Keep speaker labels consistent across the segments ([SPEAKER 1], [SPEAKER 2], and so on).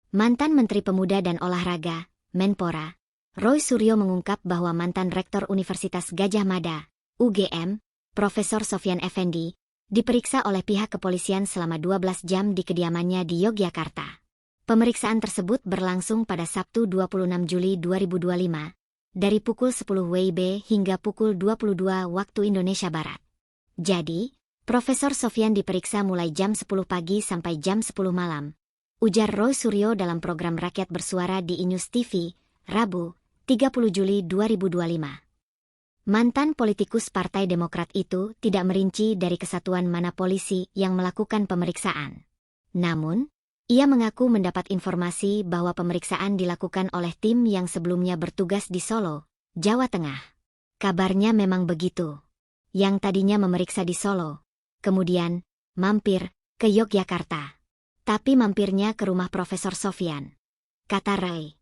[SPEAKER 1] Mantan Menteri Pemuda dan Olahraga, Menpora, Roy Suryo mengungkap bahwa mantan Rektor Universitas Gadjah Mada, UGM, Profesor Sofyan Effendi, diperiksa oleh pihak kepolisian selama 12 jam di kediamannya di Yogyakarta. Pemeriksaan tersebut berlangsung pada Sabtu 26 Juli 2025, dari pukul 10 WIB hingga pukul 22 waktu Indonesia Barat. Jadi, Profesor Sofyan diperiksa mulai jam 10 pagi sampai jam 10 malam, ujar Roy Suryo dalam program Rakyat Bersuara di iNews TV, Rabu, 30 Juli 2025. Mantan politikus Partai Demokrat itu tidak merinci dari kesatuan mana polisi yang melakukan pemeriksaan. Namun, ia mengaku mendapat informasi bahwa pemeriksaan dilakukan oleh tim yang sebelumnya bertugas di Solo, Jawa Tengah. Kabarnya memang begitu. Yang tadinya memeriksa di Solo, kemudian mampir ke Yogyakarta. Tapi mampirnya ke rumah Profesor Sofyan, kata Roy.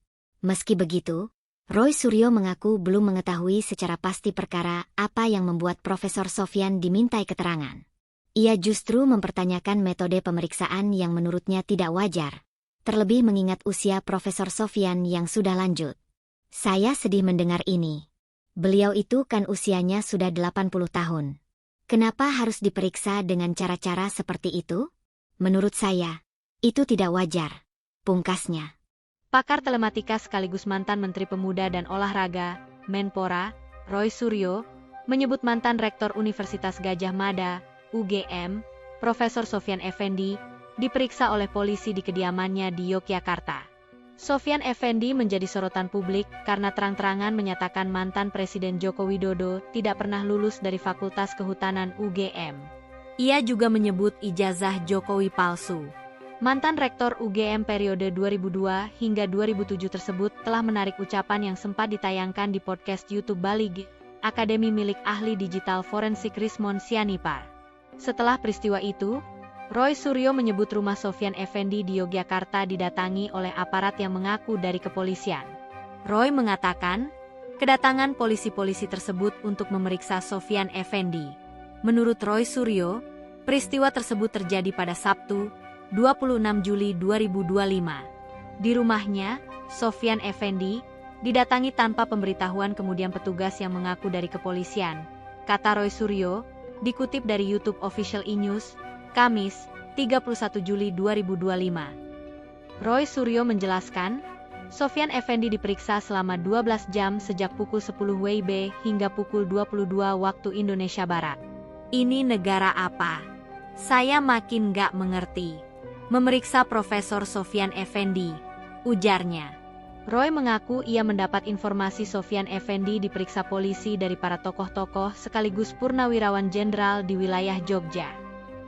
[SPEAKER 1] Meski begitu, Roy Suryo mengaku belum mengetahui secara pasti perkara apa yang membuat Profesor Sofyan dimintai keterangan. Ia justru mempertanyakan metode pemeriksaan yang menurutnya tidak wajar, terlebih mengingat usia Profesor Sofyan yang sudah lanjut. Saya sedih mendengar ini. Beliau itu kan usianya sudah 80 tahun. Kenapa harus diperiksa dengan cara-cara seperti itu? Menurut saya, itu tidak wajar, pungkasnya.
[SPEAKER 2] Pakar telematika sekaligus mantan Menteri Pemuda dan Olahraga, Menpora, Roy Suryo, menyebut mantan Rektor Universitas Gadjah Mada, UGM, Profesor Sofyan Effendi, diperiksa oleh polisi di kediamannya di Yogyakarta. Sofyan Effendi menjadi sorotan publik karena terang-terangan menyatakan mantan Presiden Joko Widodo tidak pernah lulus dari Fakultas Kehutanan UGM. Ia juga menyebut ijazah Jokowi palsu. Mantan Rektor UGM periode 2002 hingga 2007 tersebut telah menarik ucapan yang sempat ditayangkan di podcast YouTube Bali Akademi milik ahli digital forensik Rismon Sianipar. Setelah peristiwa itu, Roy Suryo menyebut rumah Sofyan Effendi di Yogyakarta didatangi oleh aparat yang mengaku dari kepolisian. Roy mengatakan, kedatangan polisi-polisi tersebut untuk memeriksa Sofyan Effendi. Menurut Roy Suryo, peristiwa tersebut terjadi pada Sabtu, 26 Juli 2025. Di rumahnya, Sofyan Effendi didatangi tanpa pemberitahuan kemudian petugas yang mengaku dari kepolisian, kata Roy Suryo, dikutip dari YouTube Official iNews, Kamis, 31 Juli 2025. Roy Suryo menjelaskan, Sofyan Effendi diperiksa selama 12 jam sejak pukul 10 WIB hingga pukul 22 waktu Indonesia Barat. Ini negara apa? Saya makin gak mengerti. Memeriksa Profesor Sofyan Effendi, ujarnya. Roy mengaku ia mendapat informasi Sofyan Effendi diperiksa polisi dari para tokoh-tokoh sekaligus purnawirawan jenderal di wilayah Jogja.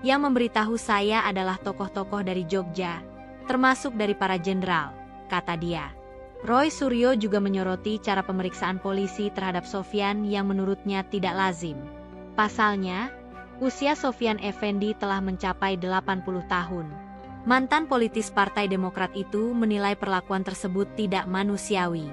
[SPEAKER 2] Yang memberitahu saya adalah tokoh-tokoh dari Jogja, termasuk dari para jenderal, kata dia. Roy Suryo juga menyoroti cara pemeriksaan polisi terhadap Sofyan yang menurutnya tidak lazim. Pasalnya, usia Sofyan Effendi telah mencapai 80 tahun. Mantan politis Partai Demokrat itu menilai perlakuan tersebut tidak manusiawi.